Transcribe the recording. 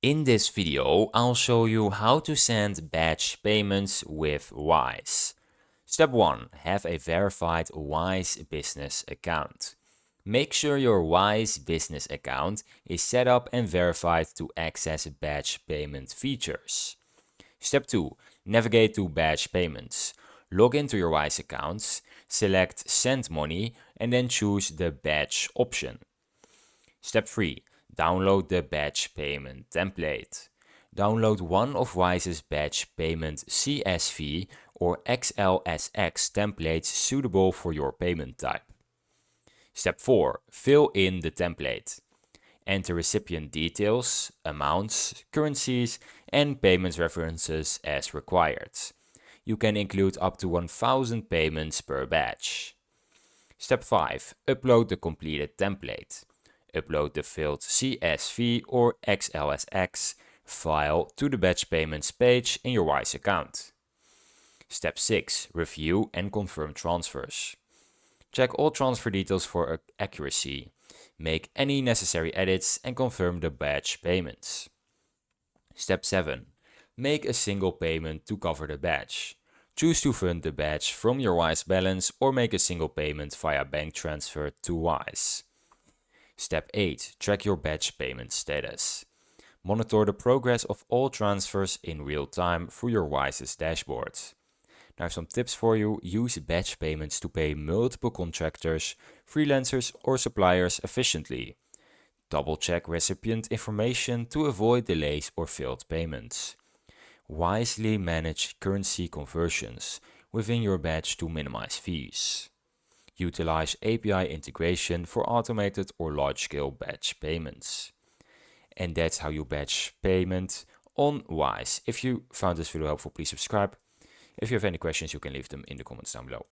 In this video, I'll show you how to send batch payments with Wise. Step 1. Have a verified Wise business account. Make sure your Wise business account is set up and verified to access batch payment features. Step 2. Navigate to batch payments. Log into your Wise accounts, select Send Money, and then choose the batch option. Step 3. Download the batch payment template. Download one of Wise's batch payment CSV or XLSX templates suitable for your payment type. Step 4. Fill in the template. Enter recipient details, amounts, currencies, and payment references as required. You can include up to 1,000 payments per batch. Step 5. Upload the completed template. Upload the filled CSV or XLSX file to the batch payments page in your Wise account. Step 6. Review and confirm transfers. Check all transfer details for accuracy. Make any necessary edits and confirm the batch payments. Step 7. Make a single payment to cover the batch. Choose to fund the batch from your Wise balance or make a single payment via bank transfer to Wise. Step 8. Track your batch payment status. Monitor the progress of all transfers in real time through your Wise's dashboard. Now some tips for you. Use batch payments to pay multiple contractors, freelancers or suppliers efficiently. Double check recipient information to avoid delays or failed payments. Wisely manage currency conversions within your batch to minimize fees. Utilize API integration for automated or large-scale batch payments. And that's how you batch payment on Wise. If you found this video helpful, please subscribe. If you have any questions, you can leave them in the comments down below.